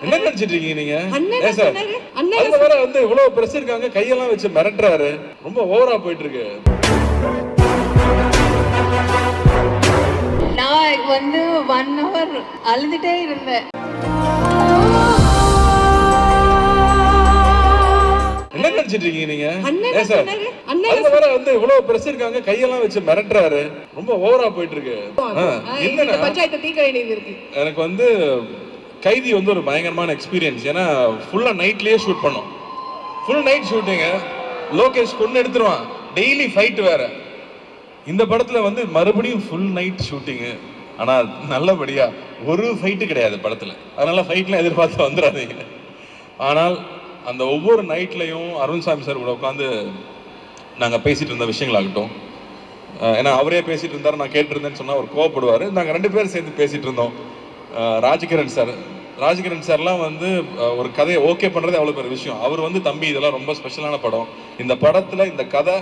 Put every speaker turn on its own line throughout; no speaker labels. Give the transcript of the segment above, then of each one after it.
என்ன நினைச்சிட்டு இருக்கீங்க நீங்க?
அண்ணன்
ஏன் சார்
சொன்னாரு, அண்ணன்
அதுல வேற வந்து இவ்வளவு பிரஸ் இருக்காங்க, கையெல்லாம் வச்சு மிரட்டுறாரு. ரொம்ப ஓவரா போயிட்டு இருக்கு.
நான் வந்து 1 hour அழுதுட்டே இருந்தேன்.
என்ன நினைச்சிட்டு இருக்கீங்க நீங்க?
அண்ணன்
ஏன் சார்
சொன்னாரு, அண்ணன்
அதுல வேற வந்து இவ்வளவு பிரஸ் இருக்காங்க, கையெல்லாம் வச்சு மிரட்டுறாரு. ரொம்ப ஓவரா போயிட்டு இருக்கு.
இந்த
என்னன்னா
பஞ்சாயத்தை தீர்க்க வேண்டியது இருக்கு.
எனக்கு வந்து கைதி வந்து ஒரு பயங்கரமான எக்ஸ்பீரியன்ஸ். ஏன்னா ஃபுல்லா நைட்லயே ஷூட் பண்ணோம். ஃபுல் நைட் ஷூட்டிங்க. லோகேஷ் கொண்டு எடுத்துருவான். டெய்லி ஃபைட் வேற. இந்த படத்துல வந்து மறுபடியும் ஃபுல் நைட் ஷூட்டிங்கு. ஆனா நல்லபடியா ஒரு ஃபைட்டு கிடையாது படத்துல. அதனால ஃபைட்லாம் எதிர்பார்த்து வந்துடாதீங்க. ஆனால் அந்த ஒவ்வொரு நைட்லையும் அருண்சாமி சார் கூட உட்காந்து நாங்கள் பேசிட்டு இருந்த விஷயங்களாகட்டும், ஏன்னா அவரே பேசிட்டு இருந்தார், நான் கேட்டுருந்தேன்னு சொன்னால் அவர் கோவப்படுவார். நாங்கள் 2 பேரும் சேர்ந்து பேசிட்டு இருந்தோம். ராஜ்கிரண் சார்லாம் வந்து ஒரு கதையை ஓகே பண்ணுறது அவ்வளோ பெரிய விஷயம். அவர் வந்து தம்பி இதெல்லாம் ரொம்ப ஸ்பெஷலான படம், இந்த படத்தில் இந்த கதை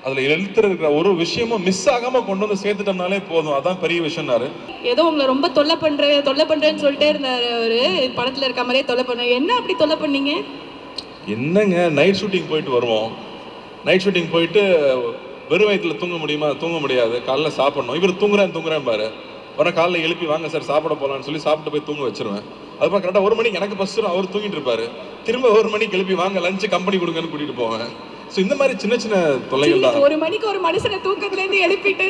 அதில் எழுத்துருக்கிற ஒரு விஷயமும் மிஸ் ஆகாமல் கொண்டு வந்து சேர்த்துட்டோம்னாலே போதும், அதான் பெரிய விஷயம்னாரு.
ஏதோ உங்களை ரொம்ப தொல்லை பண்றேன்னு சொல்லிட்டே இருந்தாரு அவரு. படத்துல இருக்க மாதிரியே தொல்லை பண்ண. என்ன அப்படி தொல்லை பண்ணீங்க?
என்னங்க, நைட் ஷூட்டிங் போயிட்டு வருவோம். நைட் ஷூட்டிங் போயிட்டு வெறும் வயிற்றில் தூங்க முடியுமா? தூங்க முடியாது. காலைல சாப்பிடணும். இவர் தூங்குறேன் பாரு. வர காலைல எழுப்பி வாங்க சார் சாப்பிட போகலான்னு சொல்லி சாப்பிட்டு போய் தூங்க வச்சிருவேன். அதுக்கப்புறம் கரெக்டாக 1 மணிக்கு எனக்கு பஸ் அவர் தூங்கிட்டு இருப்பாரு. திரும்ப 1 மணிக்கு எழுப்பி வாங்க லஞ்சு கம்பெனி கொடுங்கன்னு கூட்டிட்டு போவேன். ஸோ இந்த மாதிரி சின்ன சின்ன தொல்லைகள் தான்.
1 மணிக்கு ஒரு மனுஷனை தூக்கத்துலேருந்து எழுப்பிட்டு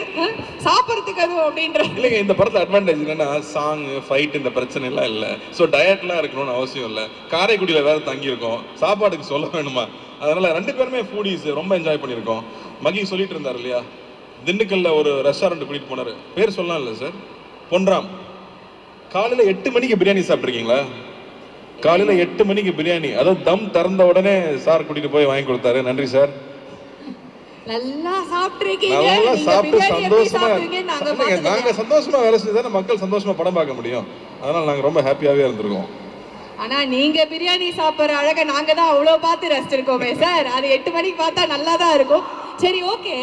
சாப்பிட்றதுக்கு அது அப்படின்ற
இல்லைங்க, இந்த படத்தில் அட்வான்டேஜ் என்னன்னா சாங் ஃபைட் இந்த பிரச்சனை எல்லாம் இல்லை. ஸோ டயட்லாம் இருக்கணும்னு அவசியம் இல்லை. காரைக்குடியில் வேற தங்கியிருக்கோம், சாப்பாடுக்கு சொல்ல வேணுமா? அதனால 2 பேருமே ஃபூடிஸ் ரொம்ப என்ஜாய் பண்ணியிருக்கோம். மகி சொல்லிட்டு இருந்தார் இல்லையா, திண்டுக்கல்ல ஒரு ரெஸ்டாரண்ட் கூட்டிட்டு போனாரு. பேர் சொல்லலாம் இல்லை சார், பொன்ராம். காலையில் 8 மணிக்கு பிரியாணி சாப்பிட்ருக்கீங்களா? காலையில் 8 மணிக்கு பிரியாணி, அதாவது தம் திறந்த உடனே சார் கூட்டிட்டு போய் வாங்கி கொடுத்தாரு. நன்றி சார்.
நல்லா சாப்பிட்டுருக்கீங்க.
நல்லா சாப்பிட்டு சந்தோஷமா நாங்க சந்தோஷமா வேலை செஞ்சு தானே மக்கள் சந்தோஷமா படம் பார்க்க முடியும். அதனால நாங்க ரொம்ப ஹாப்பியாவே இருந்திருக்கோம்.
ஆனா நீங்க பிரியாணி சாப்பிட்ற அழகை நாங்க தான் அவ்வளோ பார்த்து ரசிச்சிருக்கோமே சார். அது 8 மணிக்கு பார்த்தா நல்லா தான் இருக்கும். சரி, ஓகே.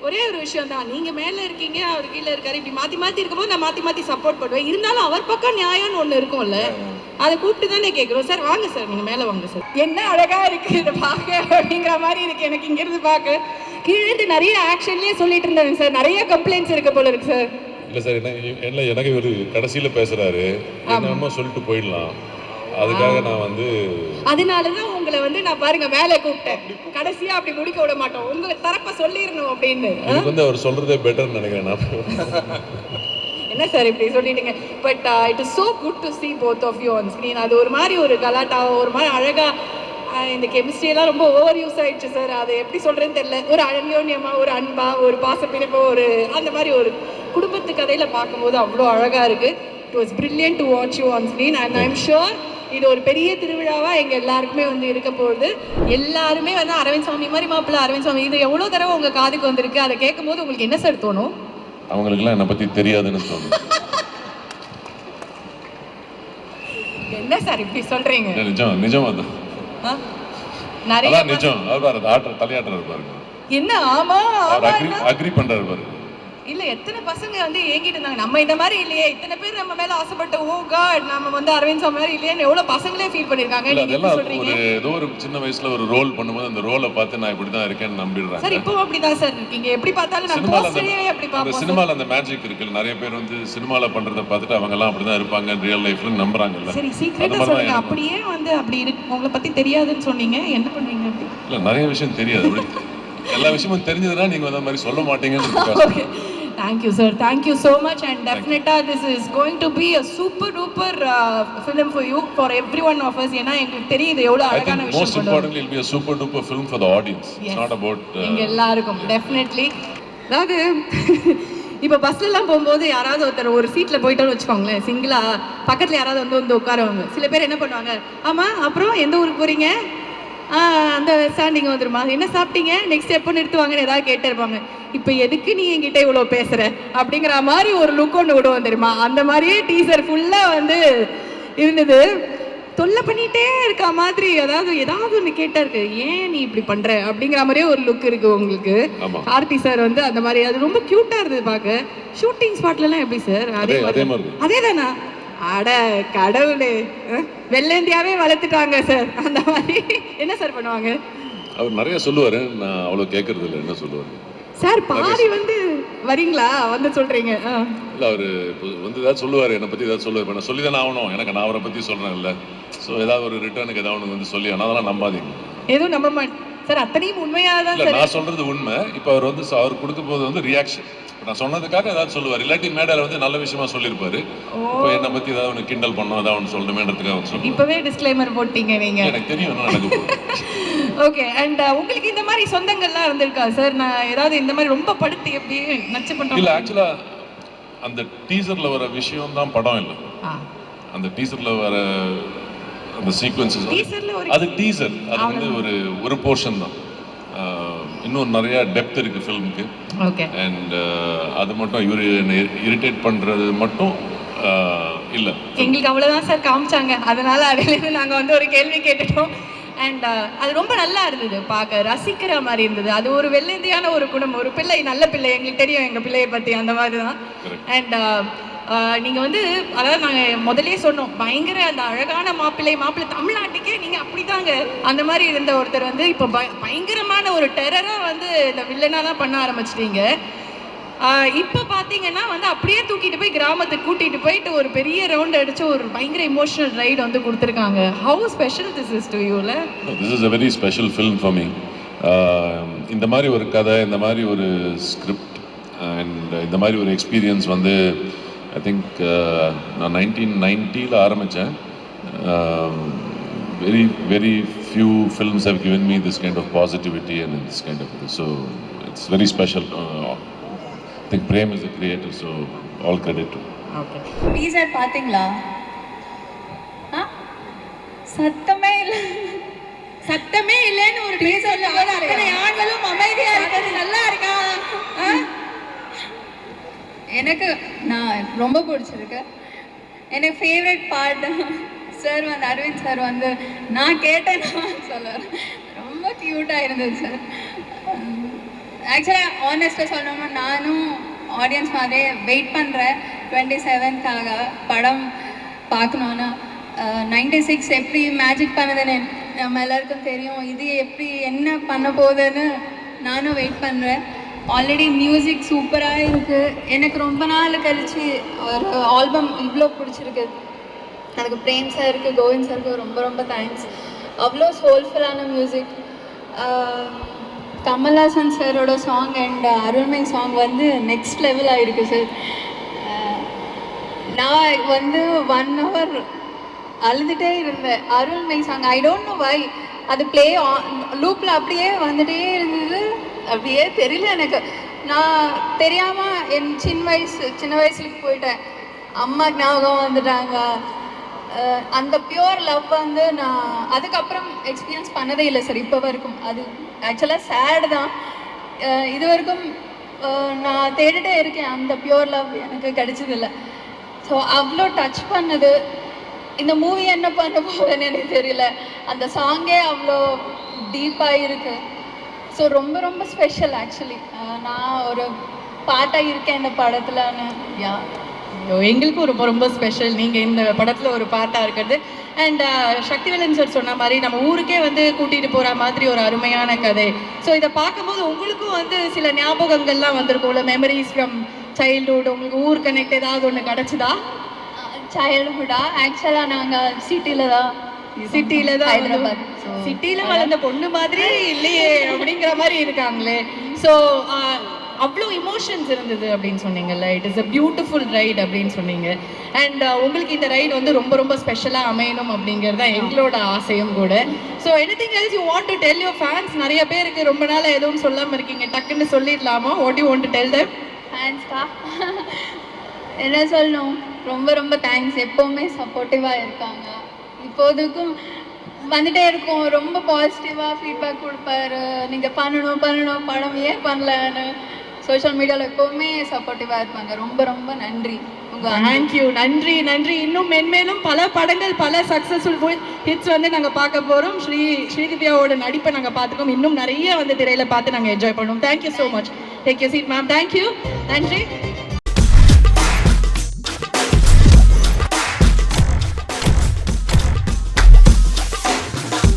ஒரே ஒரு விஷயம் தான், நீங்க மேல இருக்கீங்க, அவர் கீழே இருக்காரு. இப்படி மாத்தி இருக்கும்போது நான் மாத்தி சப்போர்ட் பண்ணுவேன். இருந்தாலும் அவர் பக்கம் நியாயம்னு ஒண்ணு இருக்கும்ல, அதை கூப்பிட்டு தானே கேட்குறோம். சார் வாங்க சார், நீங்க மேல வாங்க சார். என்ன அழகா இருக்கு இதை பார்க்க அப்படிங்கிற மாதிரி இருக்கு எனக்கு இங்க இருந்து பார்க்க. கீழே நிறைய ஆக்ஷன்லயே சொல்லிட்டு இருந்தாங்க சார், நிறைய கம்ப்ளைண்ட்ஸ் இருக்க போல இருக்கு சார்.
இல்லை சார், என்ன எனக்கு ஒரு கடைசியில் பேசுகிறாரு, என்னமோ சொல்லிட்டு போயிடலாம். அதுக்காக நான் வந்து
அதனாலதான் உங்களை வந்து நான் பாருங்க மேலே கூப்பிட்டேன். கடைசியா அப்படி முடிக்க விட மாட்டோம், உங்க தரப்ப சொல்லிடணும் அப்படின்னு.
எனக்கு வந்து அவர் சொல்றதே பெட்டர்னு நினைக்கிறேன் நான்.
என்ன சார் இப்படி சொல்லிட்டீங்க? But it is so good to see both of you on screen. அது ஒரு மாதிரி ஒரு கலாட்டாவோ ஒரு மாதிரி அழகா, இந்த கெமிஸ்ட்ரி எல்லாம் ரொம்ப ஓவர் யூஸ் ஆயிடுச்சு சார். அது எப்படி சொல்றேன்னு தெரியல. ஒரு அந்யோன்யமா, ஒரு அன்பா, ஒரு பாசப்பிணைப்போ, ஒரு அந்த மாதிரி ஒரு குடும்பத்து கதையில பார்க்கும்போது அவ்வளோ அழகா இருக்கு. It was brilliant to watch you on screen and I'm sure இது ஒரு பெரிய திருவிழாவா எங்க எல்லாருக்குமே வந்து இருக்க போகுது. எல்லாருமே வந்து அரவிந்த் சாமி மாதிரி மாப்பிள்ள அரவிந்த் சாமி, இது எவ்வளவு தடவை உங்க காதுக்கு வந்திருக்கு. அதை கேட்கும் போது உங்களுக்கு என்ன சார் தோணும்?
அவங்களுக்குலாம் என்னை பத்தி தெரியாதுன்னு தோணும்.
என்ன சார் இப்படி சொல்றீங்க?
நிஜம் அதான்
நிறைய
நிஜம். அவர் தலையாட்டுறாரு பாருங்க.
என்ன ஆமா
அக்ரி பண்றாரு பாருங்க.
இல்ல எத்தனை பசங்க வந்து ஏங்கிட்டு இருந்தாங்க, நம்ம இந்த மாதிரி இல்லையே, இத்தனை பேர் நம்ம மேல ஆசைப்பட்ட, ஓ காட் நம்ம வந்து அரவிந்த் சாமி மாதிரி இல்லையே, எவ்வளவு பசங்களே ஃபீல் பண்ணிருக்காங்க. நீங்க சொல்றீங்க
ஏதோ ஒரு சின்ன வயசுல ஒரு ரோல் பண்ணும்போது அந்த ரோலை பார்த்து நான் இப்படிதான் இருக்கேன்னு நம்பிடுறேன்
சார். இப்போ அப்படிதான் சார் இருக்கீங்க. எப்படி பார்த்தாலும் நான் போஸ்டரே அப்படி பாப்போம்.
சினிமால அந்த மேஜிக் இருக்கு. நிறைய பேர் வந்து சினிமால பண்றத பார்த்துட்டு அவங்க எல்லாம் அப்படிதான் இருப்பாங்க ரியல் லைஃப்ல நம்புறாங்கல்ல.
சரி, சீக்ரெட்டா சொல்லுங்க. அப்படியே வந்து அப்படி இருக்கு உங்களை பத்தி தெரியாதுன்னு சொன்னீங்க, என்ன பண்ணுவீங்க அப்படி?
இல்ல நிறைய விஷயம் தெரியாது. எல்லா விஷயமும் தெரிஞ்சதுன்னா நீங்க அந்த மாதிரி சொல்ல மாட்டீங்கன்னு.
Thank you sir, thank you so much and definitely this is going to be a super duper film for you, for every one of us. ஏனா உங்களுக்கு தெரியுது எவ்வளவு அழகான விஷயம்.
Most importantly it will be a super duper film for the audience. Yes. It's not about
எங்க எல்லாருக்கும் definitely. அதாவது இப்போ பஸ்ல எல்லாம் போகும்போது யாராவது ஒருத்தர் ஒரு சீட்ல போயிட்டோன்னு வச்சுக்கோங்களேன், சிங்கிளா பக்கத்துல யாராவது வந்து உட்காருவாங்க. சில பேர் என்ன பண்ணுவாங்க, ஆமா அப்புறம் எந்த ஊருக்கு போறீங்க, அந்த ஸ்டாண்டிங் வந்துருமா, என்ன சாப்பிட்டீங்க, நெக்ஸ்ட் எப்போ நிறுத்துவாங்கன்னு ஏதாவது கேட்டு இருப்பாங்க. இப்போ எதுக்கு நீ என்கிட்ட இவ்வளோ பேசுற அப்படிங்கிற மாதிரி ஒரு லுக் ஒன்று விடுவோம் தெரியுமா? அந்த மாதிரியே டீசர் ஃபுல்லாக வந்து இருந்தது. தொல்லை பண்ணிகிட்டே இருக்க மாதிரி, ஏதாவது ஒன்று கேட்டா இருக்கு, ஏன் நீ இப்படி பண்ற அப்படிங்கிற மாதிரியே ஒரு லுக் இருக்கு உங்களுக்கு. கார்த்தி சார் வந்து அந்த மாதிரி, அது ரொம்ப க்யூட்டாக இருந்தது பார்க்க. ஷூட்டிங் ஸ்பாட்லலாம் எப்படி சார்? அதே தானா? அட கடவுளே, வெள்ளேந்தியாவே வளர்த்துட்டாங்க சார். அந்த மாதிரி என்ன சார் பண்ணுவாங்க
அவர் நிறைய சொல்லுவார், நான் அவ்வளோ கேட்கறது இல்லை என்ன சொல்லுவார்
சார்? பாதி வந்து வரீங்களா வந்து சொல்றீங்க.
இல்லை அவர் இப்போ வந்து ஏதாவது சொல்லுவார், என்னை பற்றி ஏதாவது சொல்லுவார். இப்போ நான் சொல்லி தானே ஆகணும், எனக்கு நான் அவரை பற்றி சொல்கிறேன் இல்லை. ஸோ ஏதாவது ஒரு ரிட்டர்னுக்கு ஏதாவது ஒன்று வந்து சொல்லி ஆனால் அதெல்லாம் நம்பாதீங்க.
எதுவும் நம்ப மாட்டேன் சார், அத்தனையும் உண்மையாக தான்
இல்லை
சார்.
நான் சொல்கிறது உண்மை. இப்போ அவர் வந்து அவர் கொடுக்க போது வந்து ரியாக்ஷன். இப்போ நான் சொன்னதுக்காக ஏதாவது சொல்லுவார், இல்லாட்டி மேடையில் வந்து நல்ல விஷயமா சொல்லியிருப்பாரு. இப்போ என்னை பற்றி ஏதாவது ஒன்று கிண்டல் பண்ணோம், ஏதாவது ஒன்று சொல்லணுமேன்றதுக்காக வந்து சொல்லுவேன்.
இப்போவே டிஸ்க்ளைமர் போட்டீங்க நீங்கள்.
எனக்கு தெரியும் என்ன நடக்க போகுது.
ஓகே. அண்ட் உங்களுக்கு இந்த மாதிரி சொந்தங்கள்லாம் இருந்திருக்கா சார்? நான் ஏதாவது இந்த மாதிரி ரொம்ப படுத்தி எப்படி நச்சு பண்ணுறோம்?
இல்லை ஆக்சுவலாக அந்த டீசரில் வர விஷயம் தான் படம் இல்லை. அந்த டீசரில் வர அந்த சீக்வன்சஸ் அது டீசர், அது வந்து ஒரு போர்ஷன் தான். இன்னும் நிறைய டெப்த் இருக்கு ஃபிலிமுக்கு.
ஓகே.
அண்ட் அது மட்டும் இவர் இரிட்டேட் பண்றது மட்டும் இல்லை.
எங்களுக்கு அவ்வளோதான் சார் காமிச்சாங்க, அதனால அதிலேருந்து நாங்கள் வந்து ஒரு கேள்வி கேட்டுட்டோம். அண்ட் அது ரொம்ப நல்லா இருந்தது, பார்க்க ரசிக்கிற மாதிரி இருந்தது. அது ஒரு வெள்ளந்தியான ஒரு குடும்பம், ஒரு பிள்ளை, நல்ல பிள்ளை, எங்களுக்கு தெரியும் எங்கள் பிள்ளையை பற்றி, அந்த மாதிரி தான். அண்ட் நீங்கள் வந்து அதாவது நாங்கள் முதலே சொன்னோம், பயங்கர அந்த அழகான மாப்பிள்ளை தமிழ்நாட்டுக்கே நீங்கள் அப்படி தாங்க அந்த மாதிரி இருந்த ஒருத்தர் வந்து இப்போ பயங்கரமான ஒரு டெரராக வந்து இந்த வில்லனாக தான் பண்ண ஆரம்பிச்சிட்டீங்க. இப்போ பார்த்தீங்கன்னா வந்து அப்படியே தூக்கிட்டு போய் கிராமத்துக்கு கூட்டிகிட்டு போயிட்டு ஒரு பெரிய ரவுண்ட் அடித்து ஒரு பயங்கர இமோஷனல் ரைடு வந்து கொடுத்துருக்காங்க. How special this is to you?
This is a very special film for me. இந்த மாதிரி ஒரு கதை, இந்த மாதிரி ஒரு ஸ்கிரிப்ட் அண்ட் இந்த மாதிரி ஒரு எக்ஸ்பீரியன்ஸ் வந்து ஐ திங்க் நான் 1990 ஆரம்பித்தேன். Very few films have given me this kind of positivity and this kind of இது. So it's very special. I think Prem is the creator, so all credit to him.
Okay.
Teaser பாத்தீங்களா? சத்தமே இல்லைன்னு ஒரு டீசர்ல அத்தனை ஆண்களும் அமைதியா இருக்கிறது நல்லா இருக்கா? எனக்கு நான் ரொம்ப பிடிச்சிருக்கு. எனக்கு ஃபேவரட் பார்ட் சார் வந்து அரவிந்த் சார் வந்து நான் கேட்டேன்னா சொல்லுவார், ரொம்ப க்யூட்டாக இருந்தது சார். ஆக்சுவலாக ஆனஸ்ட்டாக சொல்லணும்னா நானும் ஆடியன்ஸ் மாதிரியே வெயிட் பண்ணுறேன் 27th படம் பார்க்கணுன்னா. 96 எப்படி மேஜிக் பண்ணதுன்னு நம்ம எல்லாருக்கும் தெரியும். இது எப்படி என்ன பண்ண போகுதுன்னு நானும் வெயிட் பண்ணுறேன். ஆல்ரெடி மியூசிக் சூப்பராக இருக்குது. எனக்கு ரொம்ப நாள் கழிச்சு ஒரு ஆல்பம் இவ்வளோ பிடிச்சிருக்கு. அதுக்கு பிரேம் சாருக்கு, கோவிந்த் சாருக்கு ரொம்ப ரொம்ப தேங்க்ஸ். அவ்வளோ சோல்ஃபுல்லான மியூசிக். கமல்ஹாசன் சாரோட சாங் அண்ட் அருள்மை சாங் வந்து நெக்ஸ்ட் லெவல் ஆகிருக்கு சார். நான் வந்து 1 hour அழுதுகிட்டே இருந்தேன். அருள்மை song I don't know why அது ப்ளே லூப்பில் அப்படியே வந்துகிட்டே இருந்தது. அப்படியே தெரியல எனக்கு. நான் தெரியாமல் என் சின்ன வயசுக்கு போயிட்டேன். அம்மா ஞாபகம் வந்துட்டாங்க. அந்த பியூர் லவ் வந்து நான் அதுக்கப்புறம் எக்ஸ்பீரியன்ஸ் பண்ணதே இல்லை சார் இப்போ வரைக்கும். அது ஆக்சுவலாக சேடு தான். இது வரைக்கும் நான் தேடிட்டே இருக்கேன், அந்த பியூர் லவ் எனக்கு கிடைச்சதில்லை. ஸோ அவ்வளோ டச் பண்ணது. இந்த மூவி என்ன பண்ண போகிறேன்னு எனக்கு தெரியல. அந்த சாங்கே அவ்வளோ டீப்பாக இருக்குது. ஸோ ரொம்ப ரொம்ப ஸ்பெஷல் ஆக்சுவலி. நான் ஒரு பாட்டாக இருக்கேன் இந்த படத்துலன்னு. யா
எங்களுக்கும் ரொம்ப ரொம்ப ஸ்பெஷல் நீங்கள் இந்த படத்தில் ஒரு பாட்டாக இருக்கிறது. அண்ட் சக்திவேலன் சார் சொன்ன மாதிரி நம்ம ஊருக்கே வந்து கூட்டிகிட்டு போகிற மாதிரி ஒரு அருமையான கதை. ஸோ இதை பார்க்கும்போது உங்களுக்கும் வந்து சில ஞாபகங்கள்லாம் வந்திருக்கும்ல, மெமரிஸ் ஃப்ரம் சைல்ட்ஹுட். உங்களுக்கு ஊர் கனெக்ட் ஏதாவது ஒன்று கிடச்சிதா?
சைல்ட்ஹுட்டா ஆக்சுவலாக நாங்கள் சிட்டியில் தான்
ஹைதராபாத் சிட்டியில் வளர்ந்த பொண்ணு மாதிரி இல்லையே அப்படிங்கிற மாதிரி இருக்காங்களே. ஸோ அவ்வளோ இமோஷன்ஸ் இருந்தது அப்படின்னு சொன்னீங்கல்ல. It is a beautiful right அப்படின்னு சொன்னீங்க. அண்ட் உங்களுக்கு இந்த ரைடு வந்து ரொம்ப ரொம்ப ஸ்பெஷலாக அமையணும் அப்படிங்கிறது தான் எங்களோட ஆசையும் கூட. So anything else you want to tell your fans? நிறைய பேருக்கு ரொம்ப நாள் எதுவும் சொல்லாமல் இருக்கீங்க, டக்குன்னு சொல்லிடலாமா? What you want to tell them?
ஃபேன்ஸ்க்கா என்ன சொல்லணும், ரொம்ப ரொம்ப தேங்க்ஸ். எப்போவுமே சப்போர்ட்டிவாக இருக்காங்க. இப்போதுக்கும் வந்துட்டே இருக்கும், ரொம்ப பாசிட்டிவாக ஃபீட்பேக் கொடுப்பாரு. நீங்கள் பண்ணணும் படம் ஏன் பண்ணலன்னு சோஷியல் மீடியாவில் எப்போவுமே சப்போர்ட்டிவாக இருப்பாங்க. ரொம்ப ரொம்ப நன்றி.
தேங்க்யூ. நன்றி. இன்னும் மென்மேலும் பல படங்கள், பல சக்ஸஸ்ஃபுல் ஹிட்ஸ் வந்து நாங்கள் பார்க்க போகிறோம். ஸ்ரீதிவ்யாவோட நடிப்பை நாங்கள் பார்த்துக்கோம். இன்னும் நிறைய வந்து திரையில் பார்த்து நாங்கள் என்ஜாய் பண்ணுவோம். Thank you so much. Take you seat ma'am. Thank you. நன்றி.